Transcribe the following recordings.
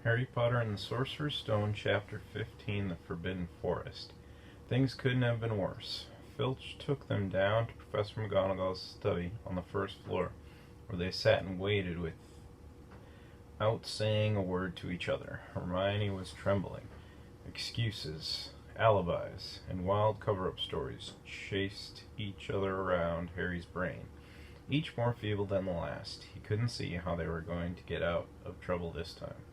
Harry Potter and the Sorcerer's Stone, Chapter 15, The Forbidden Forest. Things couldn't have been worse. Filch took them down to Professor McGonagall's study on the first floor, where they sat and waited without saying a word to each other. Hermione was trembling. Excuses, alibis, and wild cover-up stories chased each other around Harry's brain, each more feeble than the last. He couldn't see how they were going to get out of trouble this time.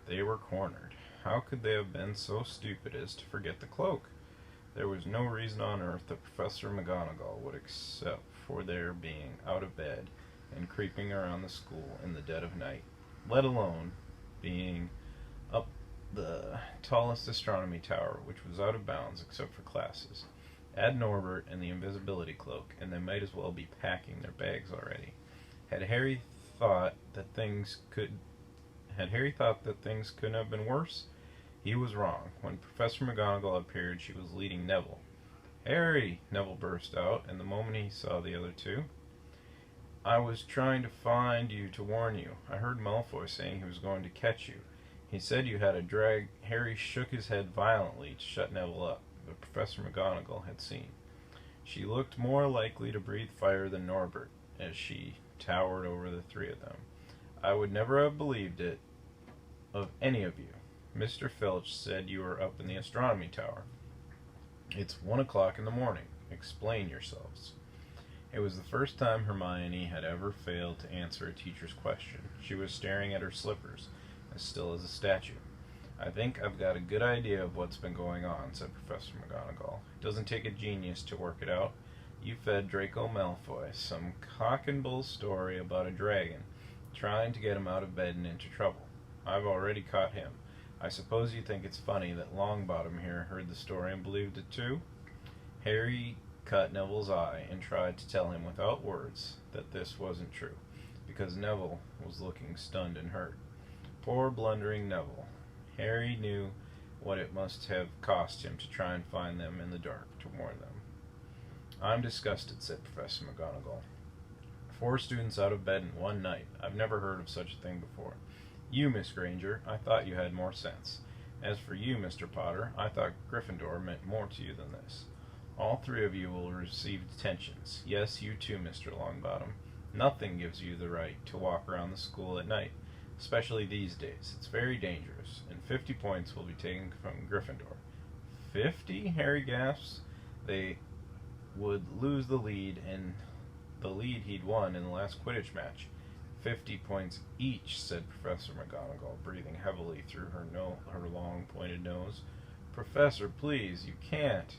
They were cornered. How could they have been so stupid as to forget the cloak? There was no reason on earth that Professor McGonagall would accept for their being out of bed and creeping around the school in the dead of night, let alone being up the tallest astronomy tower, which was out of bounds except for classes. Add Norbert and the invisibility cloak, and they might as well be packing their bags already. Had Harry thought that things couldn't have been worse? He was wrong. When Professor McGonagall appeared, she was leading Neville. "Harry!" Neville burst out, and the moment he saw the other two. "I was trying to find you to warn you. I heard Malfoy saying he was going to catch you. He said you had a drag." Harry shook his head violently to shut Neville up, but Professor McGonagall had seen. She looked more likely to breathe fire than Norbert as she towered over the three of them. "I would never have believed it of any of you. Mr. Filch said you were up in the astronomy tower. It's 1 o'clock in the morning. Explain yourselves." It was the first time Hermione had ever failed to answer a teacher's question. She was staring at her slippers, as still as a statue. "I think I've got a good idea of what's been going on," said Professor McGonagall. "It doesn't take a genius to work it out. You fed Draco Malfoy some cock and bull story about a dragon, trying to get him out of bed and into trouble. I've already caught him. I suppose you think it's funny that Longbottom here heard the story and believed it too?" Harry cut Neville's eye and tried to tell him without words that this wasn't true, because Neville was looking stunned and hurt. Poor blundering Neville. Harry knew what it must have cost him to try and find them in the dark to warn them. "I'm disgusted," said Professor McGonagall. 4 students out of bed in one night. I've never heard of such a thing before. You, Miss Granger, I thought you had more sense. As for you, Mr. Potter, I thought Gryffindor meant more to you than this. All 3 of you will receive detentions. Yes, you too, Mr. Longbottom. Nothing gives you the right to walk around the school at night, especially these days. It's very dangerous, and 50 points will be taken from Gryffindor." 50? Harry gasps. They would lose the lead he'd won in the last Quidditch match. 50 points each, said Professor McGonagall, breathing heavily through her long pointed nose. "Professor, please, you can't."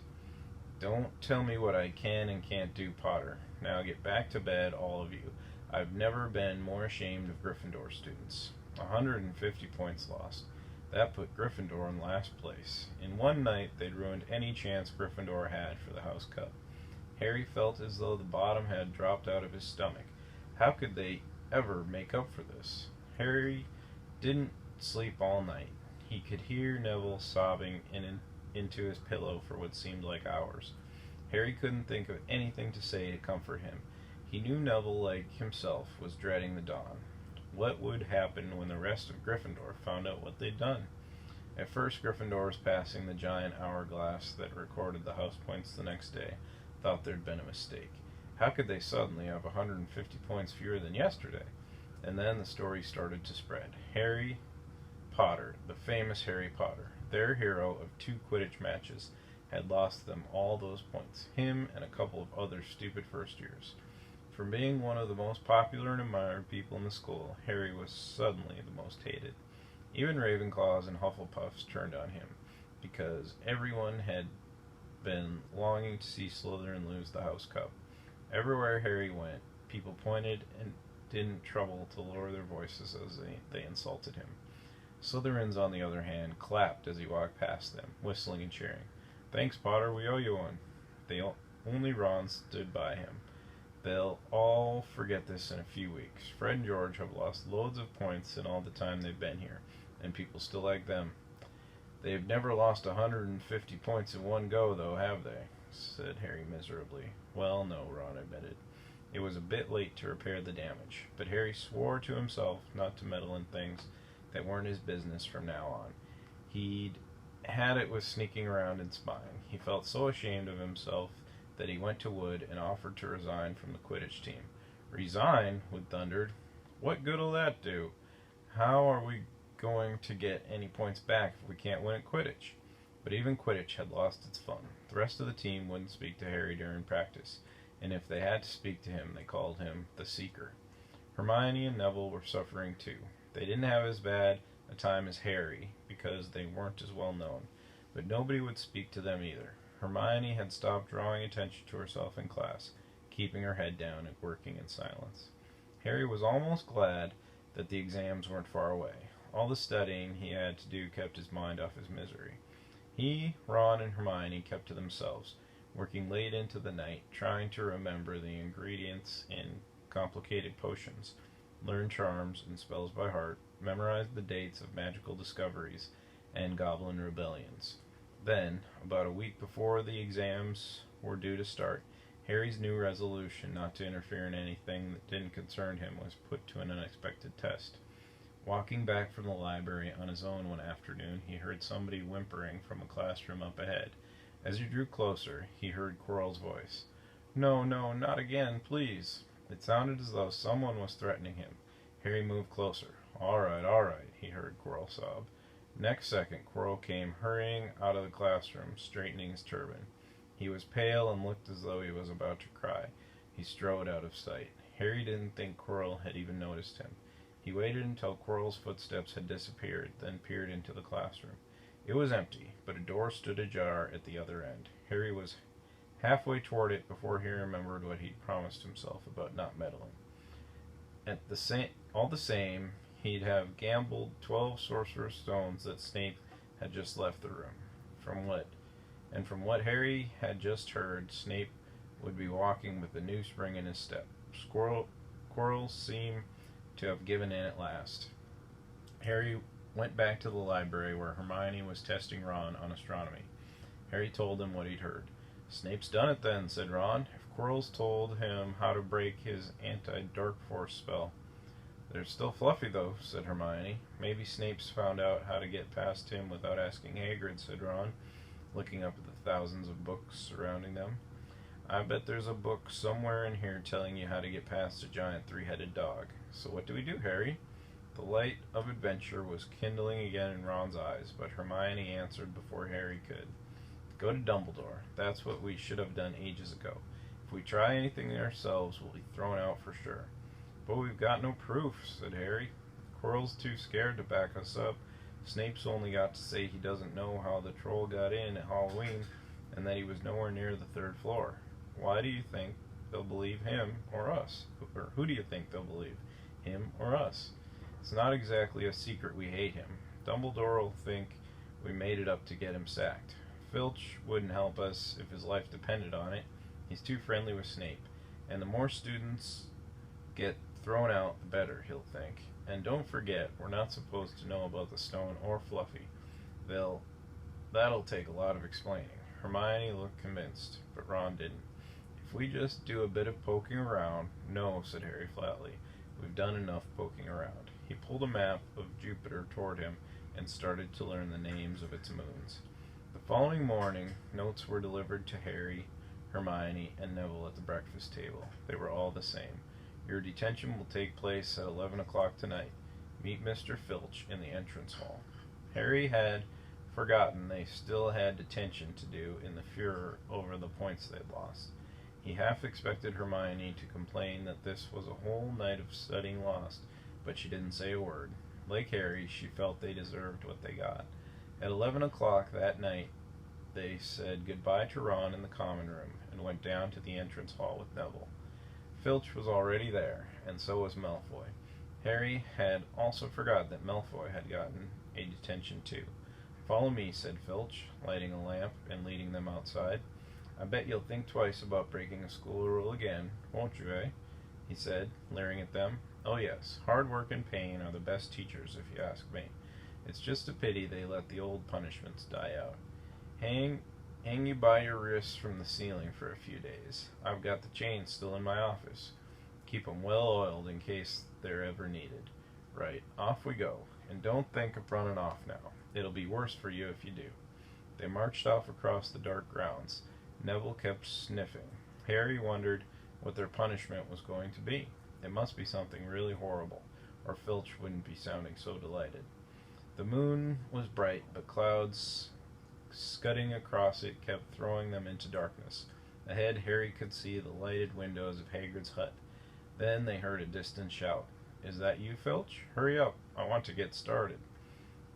"Don't tell me what I can and can't do, Potter. Now get back to bed, all of you. I've never been more ashamed of Gryffindor students." 150 points lost. That put Gryffindor in last place. In one night, they'd ruined any chance Gryffindor had for the House Cup. Harry felt as though the bottom had dropped out of his stomach. How could they ever make up for this? Harry didn't sleep all night. He could hear Neville sobbing into his pillow for what seemed like hours. Harry couldn't think of anything to say to comfort him. He knew Neville, like himself, was dreading the dawn. What would happen when the rest of Gryffindor found out what they'd done? At first, Gryffindor was passing the giant hourglass that recorded the house points the next day, thought there'd been a mistake. How could they suddenly have 150 points fewer than yesterday? And then the story started to spread. Harry Potter, the famous Harry Potter, their hero of 2 Quidditch matches, had lost them all those points. Him and a couple of other stupid first years. From being one of the most popular and admired people in the school, Harry was suddenly the most hated. Even Ravenclaws and Hufflepuffs turned on him, because everyone had been longing to see Slytherin lose the House Cup. Everywhere Harry went, people pointed and didn't trouble to lower their voices as they insulted him. Slytherins, on the other hand, clapped as he walked past them, whistling and cheering. "Thanks, Potter, we owe you one." Only Ron stood by him. "They'll all forget this in a few weeks. Fred and George have lost loads of points in all the time they've been here, and people still like them." "They've never lost 150 points in one go, though, have they?" said Harry miserably. "Well, no," Ron admitted. It was a bit late to repair the damage, but Harry swore to himself not to meddle in things that weren't his business from now on. He'd had it with sneaking around and spying. He felt so ashamed of himself that he went to Wood and offered to resign from the Quidditch team. Resign? Wood thundered. What good'll that do? How are we going to get any points back if we can't win at Quidditch? But even Quidditch had lost its fun. The rest of the team wouldn't speak to Harry during practice, and if they had to speak to him, they called him the Seeker. Hermione and Neville were suffering too. They didn't have as bad a time as Harry, because they weren't as well known, but nobody would speak to them either. Hermione had stopped drawing attention to herself in class, keeping her head down and working in silence. Harry was almost glad that the exams weren't far away. All the studying he had to do kept his mind off his misery. He, Ron, and Hermione kept to themselves, working late into the night, trying to remember the ingredients in complicated potions, learn charms and spells by heart, memorize the dates of magical discoveries and goblin rebellions. Then, about a week before the exams were due to start, Harry's new resolution not to interfere in anything that didn't concern him was put to an unexpected test. Walking back from the library on his own one afternoon, he heard somebody whimpering from a classroom up ahead. As he drew closer, he heard Quirrell's voice. No, no, not again, please. It sounded as though someone was threatening him. Harry moved closer. All right, he heard Quirrell sob. Next second, Quirrell came hurrying out of the classroom, straightening his turban. He was pale and looked as though he was about to cry. He strode out of sight. Harry didn't think Quirrell had even noticed him. He waited until Quirrell's footsteps had disappeared, then peered into the classroom. It was empty, but a door stood ajar at the other end. Harry was halfway toward it before he remembered what he'd promised himself about not meddling. All the same, he'd have gambled 12 Sorcerer's Stones that Snape had just left the room. From what Harry had just heard, Snape would be walking with a new spring in his step. Quirrell seemed to have given in at last. Harry went back to the library where Hermione was testing Ron on astronomy. Harry told him what he'd heard. Snape's done it then, said Ron. If Quirrell's told him how to break his anti-dark force spell. There's still Fluffy, though, said Hermione. Maybe Snape's found out how to get past him without asking Hagrid, said Ron, looking up at the thousands of books surrounding them. I bet there's a book somewhere in here telling you how to get past a giant three-headed dog. So what do we do, Harry? The light of adventure was kindling again in Ron's eyes, but Hermione answered before Harry could. Go to Dumbledore. That's what we should have done ages ago. If we try anything ourselves, we'll be thrown out for sure. But we've got no proof, said Harry. Quirrell's too scared to back us up. Snape's only got to say he doesn't know how the troll got in at Halloween and that he was nowhere near the third floor. Why do you think they'll believe him or us? Or who do you think they'll believe, him or us? It's not exactly a secret we hate him. Dumbledore will think we made it up to get him sacked. Filch wouldn't help us if his life depended on it. He's too friendly with Snape. And the more students get thrown out, the better, he'll think. And don't forget, we're not supposed to know about the stone or Fluffy. That'll take a lot of explaining. Hermione looked convinced, but Ron didn't. If we just do a bit of poking around... No, said Harry flatly. We've done enough poking around. He pulled a map of Jupiter toward him and started to learn the names of its moons. The following morning, notes were delivered to Harry, Hermione, and Neville at the breakfast table. They were all the same. Your detention will take place at 11 o'clock tonight. Meet Mr. Filch in the entrance hall. Harry had forgotten they still had detention to do in the furor over the points they'd lost. He half expected Hermione to complain that this was a whole night of studying lost, but she didn't say a word. Like Harry, she felt they deserved what they got. At 11 o'clock that night, they said goodbye to Ron in the common room and went down to the entrance hall with Neville. Filch was already there, and so was Malfoy. Harry had also forgot that Malfoy had gotten a detention too. Follow me, said Filch, lighting a lamp and leading them outside. I bet you'll think twice about breaking a school rule again, won't you, eh? He said, leering at them. Oh yes, hard work and pain are the best teachers, if you ask me. It's just a pity they let the old punishments die out. Hang you by your wrists from the ceiling for a few days. I've got the chains still in my office. Keep 'em well oiled in case they're ever needed. Right, off we go. And don't think of running off now. It'll be worse for you if you do. They marched off across the dark grounds. Neville kept sniffing. Harry wondered what their punishment was going to be. It must be something really horrible, or Filch wouldn't be sounding so delighted. The moon was bright, but clouds scudding across it kept throwing them into darkness. Ahead, Harry could see the lighted windows of Hagrid's hut. Then they heard a distant shout. "Is that you, Filch? Hurry up, I want to get started."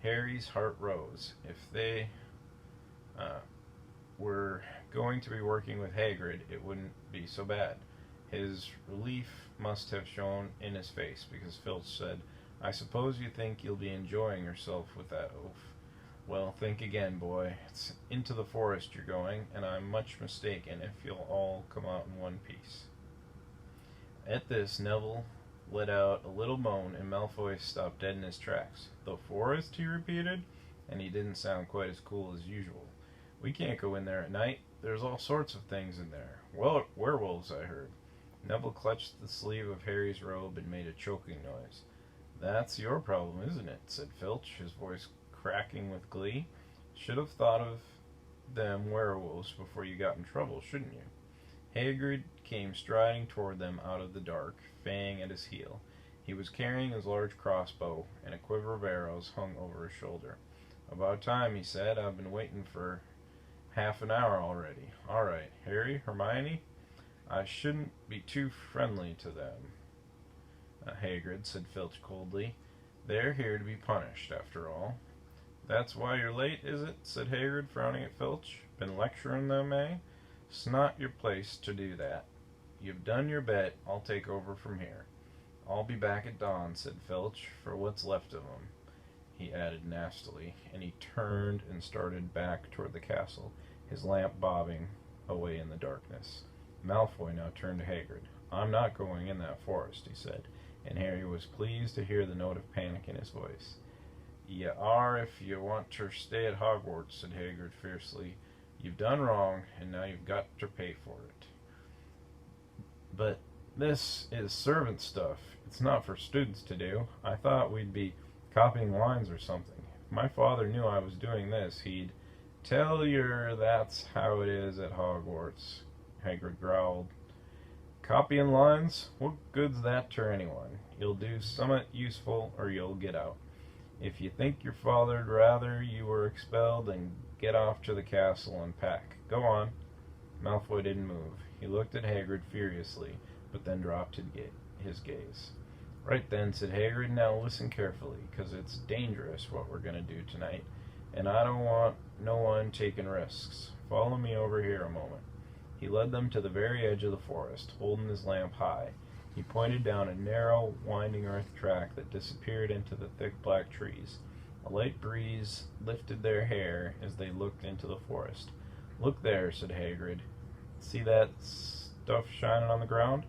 Harry's heart rose. If they were going to be working with Hagrid, it wouldn't be so bad. His relief must have shown in his face, because Filch said, "I suppose you think you'll be enjoying yourself with that oaf. Well, think again, boy. It's into the forest you're going, and I'm much mistaken if you'll all come out in one piece." At this, Neville let out a little moan, and Malfoy stopped dead in his tracks. "The forest?" he repeated, and he didn't sound quite as cool as usual. "We can't go in there at night. There's all sorts of things in there. Well, werewolves, I heard." Neville clutched the sleeve of Harry's robe and made a choking noise. "That's your problem, isn't it?" said Filch, his voice cracking with glee. "Should have thought of them werewolves before you got in trouble, shouldn't you?" Hagrid came striding toward them out of the dark, Fang at his heel. He was carrying his large crossbow, and a quiver of arrows hung over his shoulder. "About time," he said. "I've been waiting for half an hour already. All right, Harry, Hermione, I shouldn't be too friendly to them, Hagrid," said Filch coldly. "They're here to be punished, after all." "That's why you're late, is it?" said Hagrid, frowning at Filch. "Been lecturing them, eh? It's not your place to do that. You've done your bet. I'll take over from here." "I'll be back at dawn," said Filch, "for what's left of 'em," he added nastily, and he turned and started back toward the castle, his lamp bobbing away in the darkness. Malfoy now turned to Hagrid. "I'm not going in that forest," he said, and Harry was pleased to hear the note of panic in his voice. "You are if you want to stay at Hogwarts," said Hagrid fiercely. "You've done wrong, and now you've got to pay for it." "But this is servant stuff. It's not for students to do. I thought we'd be copying lines or something. If my father knew I was doing this, he'd—" "Tell yer that's how it is at Hogwarts," Hagrid growled. "Copying lines? What good's that to anyone? You'll do summat useful, or you'll get out. If you think your father'd rather you were expelled, then get off to the castle and pack. Go on." Malfoy didn't move. He looked at Hagrid furiously, but then dropped his gaze. "Right then," said Hagrid. "Now listen carefully, 'cause it's dangerous what we're going to do tonight, and I don't want no one taking risks. Follow me over here a moment." He led them to the very edge of the forest, holding his lamp high. He pointed down a narrow, winding earth track that disappeared into the thick black trees. A light breeze lifted their hair as they looked into the forest. "Look there," said Hagrid. "See that stuff shining on the ground?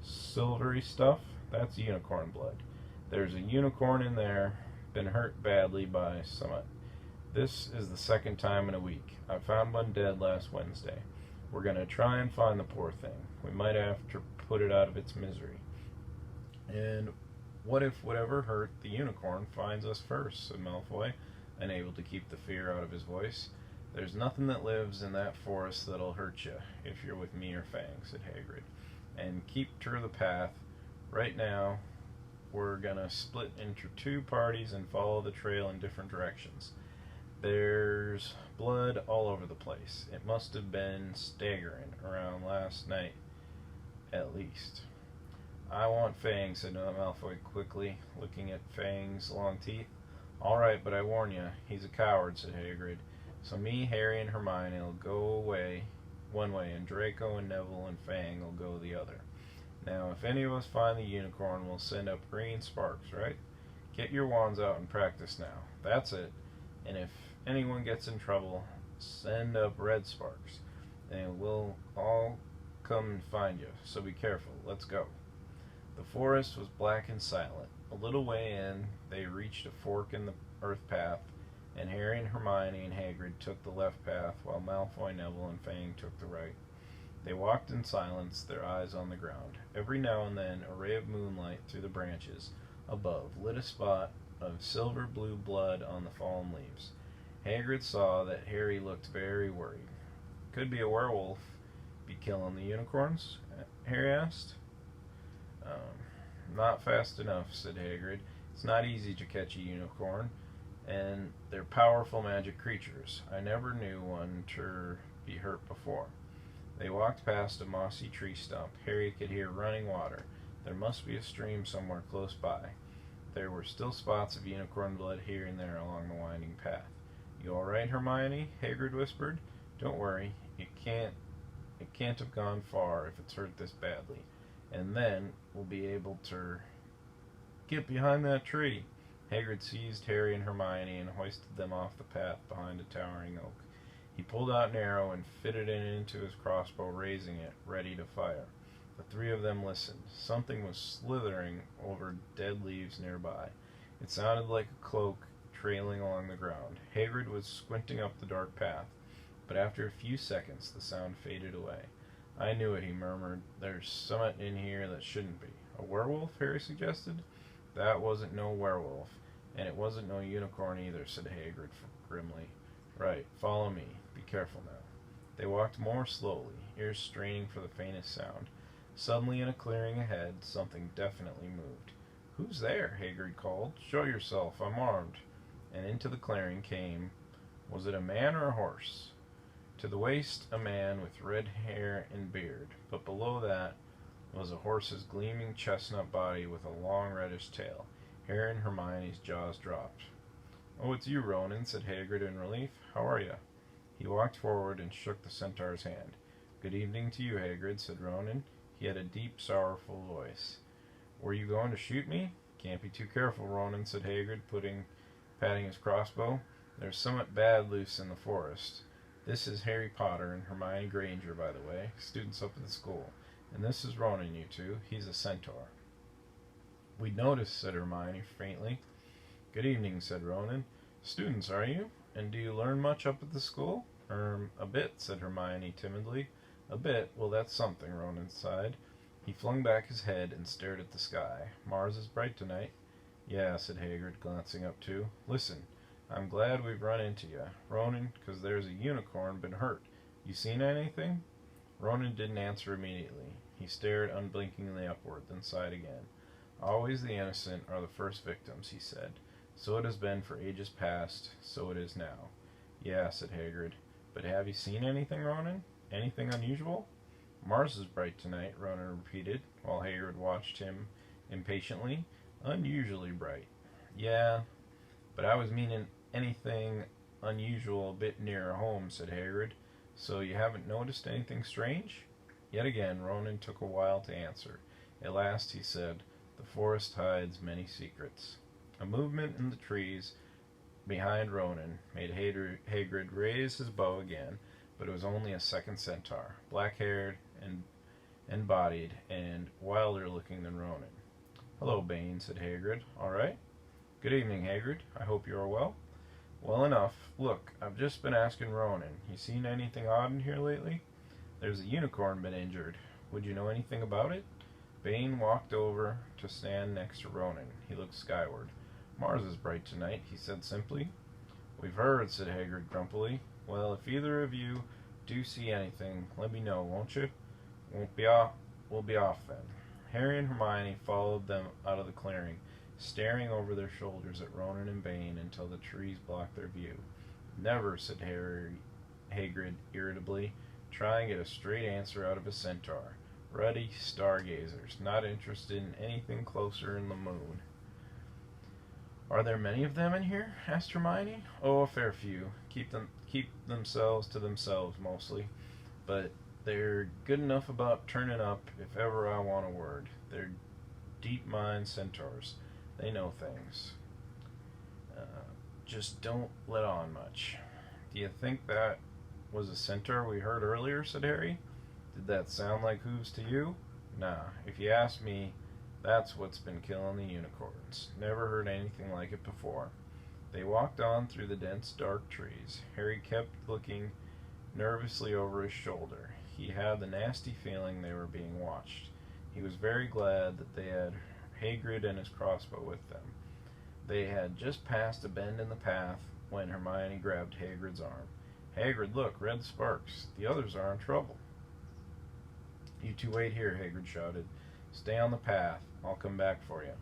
Silvery stuff? That's unicorn blood. There's a unicorn in there, been hurt badly by summat. This is the second time in a week. I found one dead last Wednesday. We're going to try and find the poor thing. We might have to put it out of its misery." "And what if whatever hurt the unicorn finds us first?" said Malfoy, unable to keep the fear out of his voice. "There's nothing that lives in that forest that'll hurt you, if you're with me or Fang," said Hagrid. "And keep to the path. Right now, we're gonna split into two parties and follow the trail in different directions. There's blood all over the place. It must have been staggering around last night, at least." "I want Fang," said Malfoy quickly, looking at Fang's long teeth. "All right, but I warn you, he's a coward," said Hagrid. "So me, Harry, and Hermione will go away one way, and Draco and Neville and Fang will go the other. Now, if any of us find the unicorn, we'll send up green sparks, right? Get your wands out and practice now. That's it. And if anyone gets in trouble, send up red sparks, and we'll all come and find you. So be careful. Let's go." The forest was black and silent. A little way in, they reached a fork in the earth path, and Harry and Hermione and Hagrid took the left path, while Malfoy, Neville, and Fang took the right. They walked in silence, their eyes on the ground. Every now and then, a ray of moonlight through the branches above lit a spot of silver blue blood on the fallen leaves. Hagrid saw that Harry looked very worried. Could be a werewolf be killing the unicorns? Harry asked. Not fast enough, said Hagrid. It's not easy to catch a unicorn, and they're powerful magic creatures. I never knew one to be hurt before. They walked past a mossy tree stump. Harry could hear running water. There must be a stream somewhere close by. There were still spots of unicorn blood here and there along the winding path. You all right, Hermione? Hagrid whispered. Don't worry. It can't have gone far if it's hurt this badly. And then we'll be able to get behind that tree. Hagrid seized Harry and Hermione and hoisted them off the path behind a towering oak. He pulled out an arrow and fitted it into his crossbow, raising it, ready to fire. The three of them listened. Something was slithering over dead leaves nearby. It sounded like a cloak trailing along the ground. Hagrid was squinting up the dark path, but after a few seconds the sound faded away. I knew it, he murmured. There's something in here that shouldn't be. A werewolf, Harry suggested. That wasn't no werewolf, and it wasn't no unicorn either, said Hagrid grimly. Right, follow me. Be careful now. They walked more slowly, ears straining for the faintest sound. Suddenly, in a clearing ahead, something definitely moved. Who's there? Hagrid called. Show yourself, I'm armed. And into the clearing came, was it a man or a horse? To the waist, a man with red hair and beard, but below that was a horse's gleaming chestnut body with a long reddish tail. Harry and Hermione's jaws dropped. Oh, it's you, Ronan, said Hagrid in relief. How are you? He walked forward and shook the centaur's hand. Good evening to you, Hagrid, said Ronan. He had a deep, sorrowful voice. Were you going to shoot me? Can't be too careful, Ronan, said Hagrid, patting his crossbow. There's somewhat bad loose in the forest. This is Harry Potter and Hermione Granger, by the way, students up at the school. And this is Ronan, you two. He's a centaur. We noticed, said Hermione faintly. Good evening, said Ronan. Students, are you? And do you learn much up at the school? A bit, said Hermione timidly. A bit? Well, that's something, Ronan sighed. He flung back his head and stared at the sky. Mars is bright tonight. Yeah, said Hagrid, glancing up too. Listen. I'm glad we've run into you, Ronan, 'cause there's a unicorn been hurt. You seen anything? Ronan didn't answer immediately. He stared unblinkingly upward, then sighed again. Always the innocent are the first victims, he said. So it has been for ages past, so it is now. Yeah, said Hagrid. But have you seen anything, Ronan? Anything unusual? Mars is bright tonight, Ronan repeated, while Hagrid watched him impatiently. Unusually bright. Yeah, but I was meaning anything unusual a bit nearer home, said Hagrid. So you haven't noticed anything strange? Yet again, Ronan took a while to answer. At last he said, The forest hides many secrets. A movement in the trees behind Ronan made Hagrid raise his bow again, but it was only a second centaur, black-haired and bodied, and wilder looking than Ronan. Hello, Bane, said Hagrid. All right? Good evening, Hagrid. I hope you are well. Well enough. Look, I've just been asking Ronan. You seen anything odd in here lately? There's a unicorn been injured. Would you know anything about it? Bane walked over to stand next to Ronan. He looked skyward. Mars is bright tonight, he said simply. We've heard, said Hagrid grumpily. Well, if either of you do see anything, let me know, won't you? We'll be off then. Harry and Hermione followed them out of the clearing, staring over their shoulders at Ronan and Bane until the trees blocked their view. Never, said Hagrid irritably, trying to get a straight answer out of a centaur. Ruddy stargazers, not interested in anything closer than the moon. Are there many of them in here? Asked Hermione. Oh, a fair few. Keep themselves to themselves mostly, but they're good enough about turning up if ever I want a word. They're deep-mind centaurs. They know things. Just don't let on much. Do you think that was a centaur we heard earlier, said Harry. Did that sound like hooves to you? Nah, if you ask me, that's what's been killing the unicorns. Never heard anything like it before. They walked on through the dense, dark trees. Harry kept looking nervously over his shoulder. He had the nasty feeling they were being watched. He was very glad that they had Hagrid and his crossbow with them. They had just passed a bend in the path when Hermione grabbed Hagrid's arm. Hagrid, look, red sparks. The others are in trouble. You two wait here, Hagrid shouted. Stay on the path. I'll come back for you.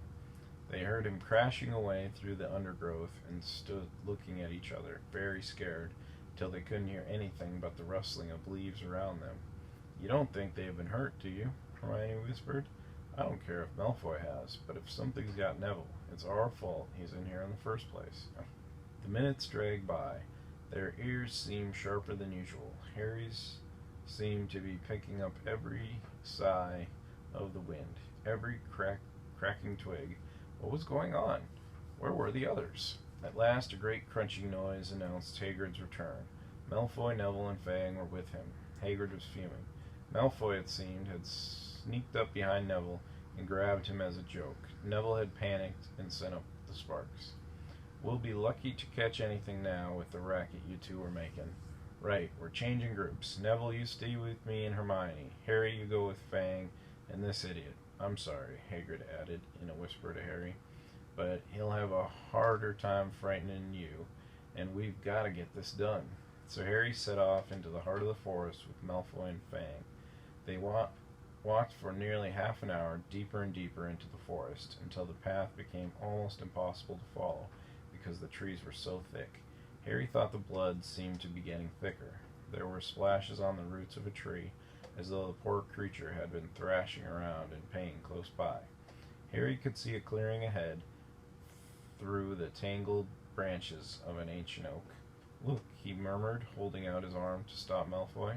They heard him crashing away through the undergrowth and stood looking at each other, very scared, till they couldn't hear anything but the rustling of leaves around them. You don't think they have been hurt, do you? Hermione whispered. I don't care if Malfoy has, but if something's got Neville, it's our fault he's in here in the first place. The minutes dragged by. Their ears seemed sharper than usual. Harry's seemed to be picking up every sigh of the wind, every cracking twig. What was going on? Where were the others? At last a great crunching noise announced Hagrid's return. Malfoy, Neville, and Fang were with him. Hagrid was fuming. Malfoy, it seemed, had sneaked up behind Neville and grabbed him as a joke. Neville had panicked and sent up the sparks. We'll be lucky to catch anything now with the racket you two are making. Right, we're changing groups. Neville, you stay with me and Hermione. Harry, you go with Fang and this idiot. I'm sorry, Hagrid added in a whisper to Harry, but he'll have a harder time frightening you, and we've got to get this done. So Harry set off into the heart of the forest with Malfoy and Fang. They walked for nearly half an hour, deeper and deeper into the forest, until the path became almost impossible to follow, because the trees were so thick. Harry thought the blood seemed to be getting thicker. There were splashes on the roots of a tree, as though the poor creature had been thrashing around in pain close by. Harry could see a clearing ahead through the tangled branches of an ancient oak. Look, he murmured, holding out his arm to stop Malfoy.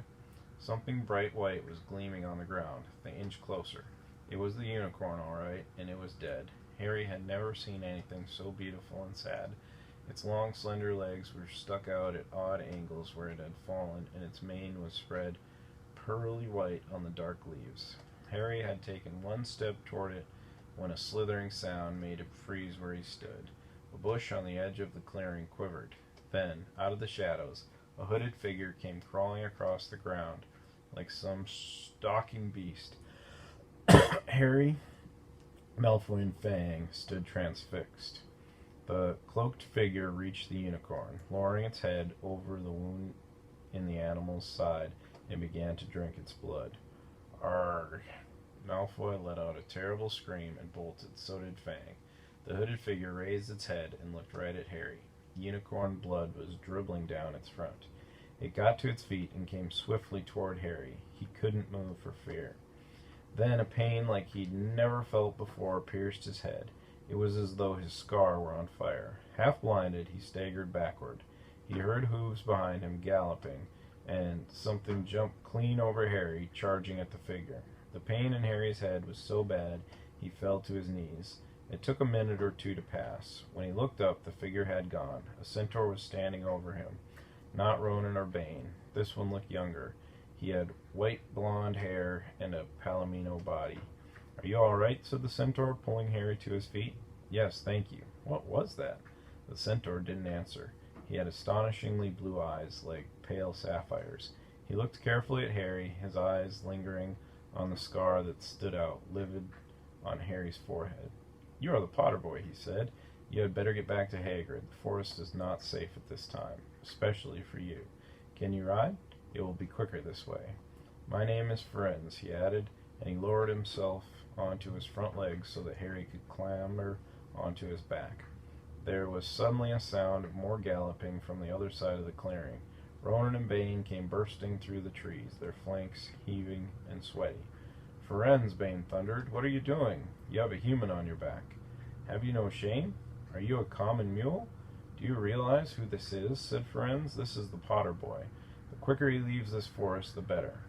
Something bright white was gleaming on the ground. They inched closer. It was the unicorn, all right, and it was dead. Harry had never seen anything so beautiful and sad. Its long, slender legs were stuck out at odd angles where it had fallen, and its mane was spread pearly white on the dark leaves. Harry had taken one step toward it when a slithering sound made him freeze where he stood. A bush on the edge of the clearing quivered. Then, out of the shadows, a hooded figure came crawling across the ground like some stalking beast. Harry, Malfoy, and Fang stood transfixed. The cloaked figure reached the unicorn, lowering its head over the wound in the animal's side, and began to drink its blood. Arrgh! Malfoy let out a terrible scream and bolted. So did Fang. The hooded figure raised its head and looked right at Harry. Unicorn blood was dribbling down its front. It got to its feet and came swiftly toward Harry. He couldn't move for fear. Then a pain like he'd never felt before pierced his head. It was as though his scar were on fire. Half blinded, he staggered backward. He heard hooves behind him galloping, and something jumped clean over Harry, charging at the figure. The pain in Harry's head was so bad he fell to his knees. It took a minute or two to pass. When he looked up, the figure had gone. A centaur was standing over him. Not Ronan or Bane. This one looked younger. He had white blonde hair and a palomino body. Are you all right? Said the centaur, pulling Harry to his feet. Yes, thank you. What was that? The centaur didn't answer. He had astonishingly blue eyes, like pale sapphires. He looked carefully at Harry, his eyes lingering on the scar that stood out, livid, on Harry's forehead. You are the Potter boy, he said. You had better get back to Hagrid. The forest is not safe at this time, especially for you. Can you ride? It will be quicker this way. My name is Firenze, he added, and he lowered himself onto his front legs so that Harry could clamber onto his back. There was suddenly a sound of more galloping from the other side of the clearing. Ronan and Bane came bursting through the trees, their flanks heaving and sweaty. Firenze, Bane thundered, what are you doing? You have a human on your back. Have you no shame? Are you a common mule? Do you realize who this is? Said Firenze. This is the Potter boy. The quicker he leaves this forest, the better.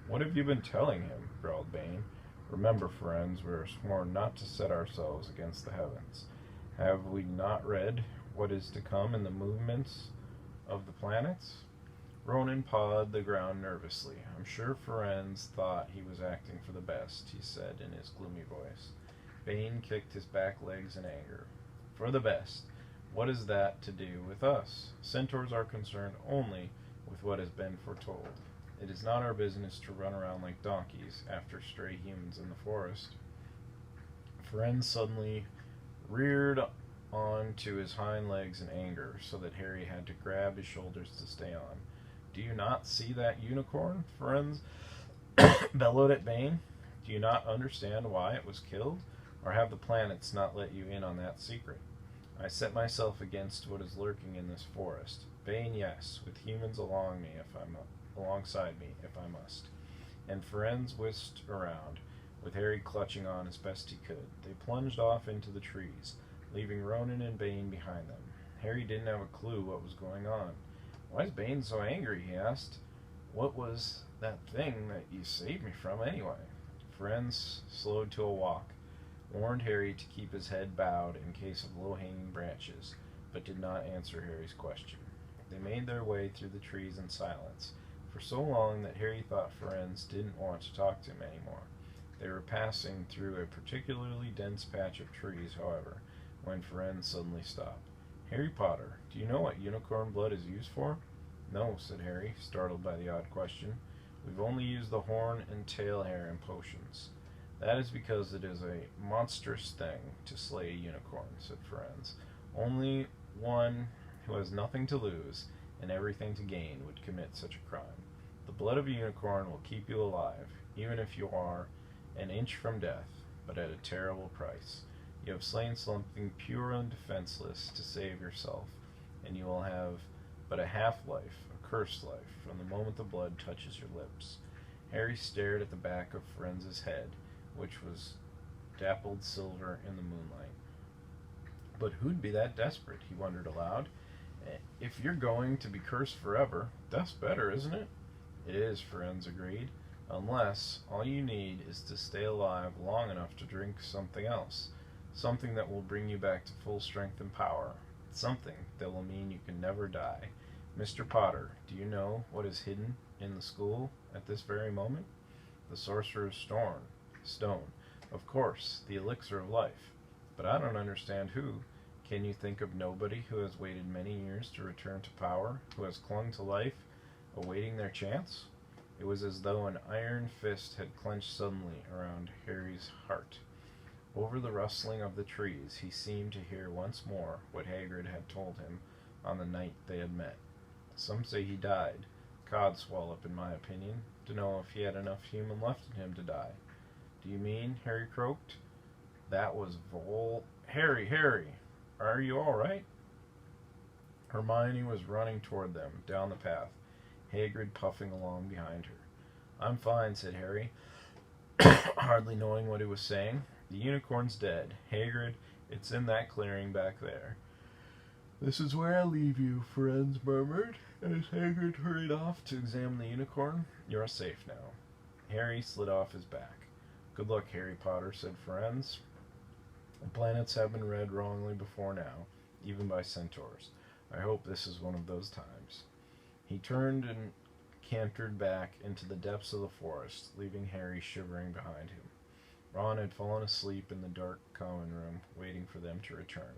What have you been telling him? Growled Bane. Remember, Firenze, we are sworn not to set ourselves against the heavens. Have we not read what is to come in the movements of the planets? Ronan pawed the ground nervously. I'm sure Firenze thought he was acting for the best, he said in his gloomy voice. Bane kicked his back legs in anger. For the best. What is that to do with us? Centaurs are concerned only with what has been foretold. It is not our business to run around like donkeys after stray humans in the forest. Firenze suddenly reared on to his hind legs in anger, so that Harry had to grab his shoulders to stay on. Do you not see that unicorn? Friends bellowed at Bane. Do you not understand why it was killed? Or have the planets not let you in on that secret? I set myself against what is lurking in this forest. Bane, yes, with humans alongside me, if I must. And Firenze whisked around, with Harry clutching on as best he could. They plunged off into the trees, leaving Ronan and Bane behind them. Harry didn't have a clue what was going on. Why is Bane so angry? He asked. What was that thing that you saved me from, anyway? Firenze slowed to a walk, warned Harry to keep his head bowed in case of low-hanging branches, but did not answer Harry's question. They made their way through the trees in silence, for so long that Harry thought Firenze didn't want to talk to him anymore. They were passing through a particularly dense patch of trees, however, when Firenze suddenly stopped. Harry Potter, do you know what unicorn blood is used for? No, said Harry, startled by the odd question. We've only used the horn and tail hair in potions. That is because it is a monstrous thing to slay a unicorn, said Firenze. Only one who has nothing to lose and everything to gain would commit such a crime. The blood of a unicorn will keep you alive, even if you are an inch from death, but at a terrible price. You have slain something pure and defenseless to save yourself, and you will have but a half-life, a cursed life, from the moment the blood touches your lips. Harry stared at the back of Firenze's head, which was dappled silver in the moonlight. But who'd be that desperate, he wondered aloud. If you're going to be cursed forever, that's better, isn't it? It is, Firenze agreed, unless all you need is to stay alive long enough to drink something else, something that will bring you back to full strength and power, something that will mean you can never die. Mr. Potter, do you know what is hidden in the school at this very moment? The Sorcerer's Stone. Of course, the elixir of life. But I don't understand who. Can you think of nobody who has waited many years to return to power, who has clung to life, awaiting their chance? It was as though an iron fist had clenched suddenly around Harry's heart. Over the rustling of the trees, he seemed to hear once more what Hagrid had told him on the night they had met. Some say he died. Codswallop, in my opinion, to know if he had enough human left in him to die. Do you mean? Harry croaked. That was Harry, are you all right? Hermione was running toward them, down the path, Hagrid puffing along behind her. I'm fine, said Harry, hardly knowing what he was saying. The unicorn's dead. Hagrid, it's in that clearing back there. This is where I leave you, Firenze murmured, as Hagrid hurried off to examine the unicorn. You're safe now. Harry slid off his back. Good luck, Harry Potter, said Firenze. The planets have been read wrongly before now, even by centaurs. I hope this is one of those times. He turned and cantered back into the depths of the forest, leaving Harry shivering behind him. Ron had fallen asleep in the dark common room, waiting for them to return.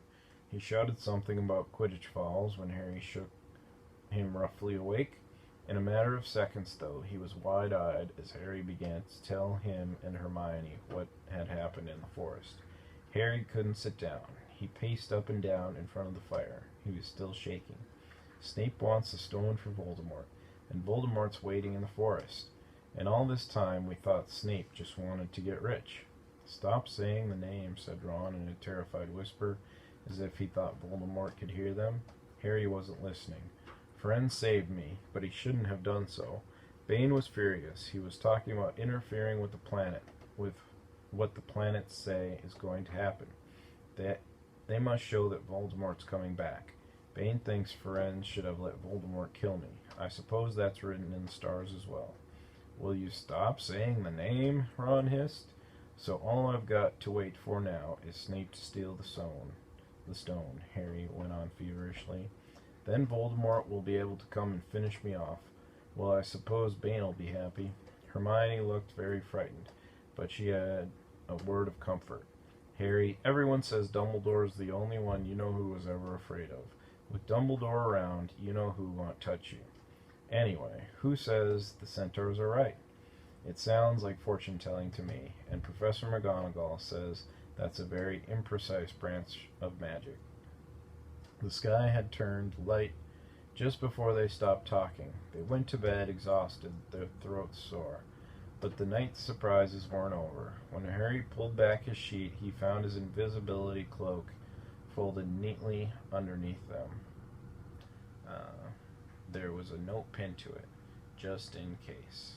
He shouted something about Quidditch Falls when Harry shook him roughly awake. In a matter of seconds, though, he was wide-eyed as Harry began to tell him and Hermione what had happened in the forest. Harry couldn't sit down. He paced up and down in front of the fire. He was still shaking. Snape wants the stone for Voldemort, and Voldemort's waiting in the forest. And all this time we thought Snape just wanted to get rich. Stop saying the name, said Ron in a terrified whisper, as if he thought Voldemort could hear them. Harry wasn't listening. Firenze saved me, but he shouldn't have done so. Bane was furious. He was talking about interfering with the planet, with what the planets say is going to happen. They must show that Voldemort's coming back. Bane thinks Firenze should have let Voldemort kill me. I suppose that's written in the stars as well. Will you stop saying the name? Ron hissed. So all I've got to wait for now is Snape to steal the stone, Harry went on feverishly. Then Voldemort will be able to come and finish me off. Well, I suppose Bane will be happy. Hermione looked very frightened, but she had a word of comfort. Harry, everyone says Dumbledore's the only one you know who was ever afraid of. With Dumbledore around, you know who won't touch you. Anyway, who says the centaurs are right? It sounds like fortune-telling to me, and Professor McGonagall says that's a very imprecise branch of magic. The sky had turned light just before they stopped talking. They went to bed exhausted, their throats sore. But the night's surprises weren't over. When Harry pulled back his sheet, he found his invisibility cloak folded neatly underneath them. There was a note pinned to it, just in case.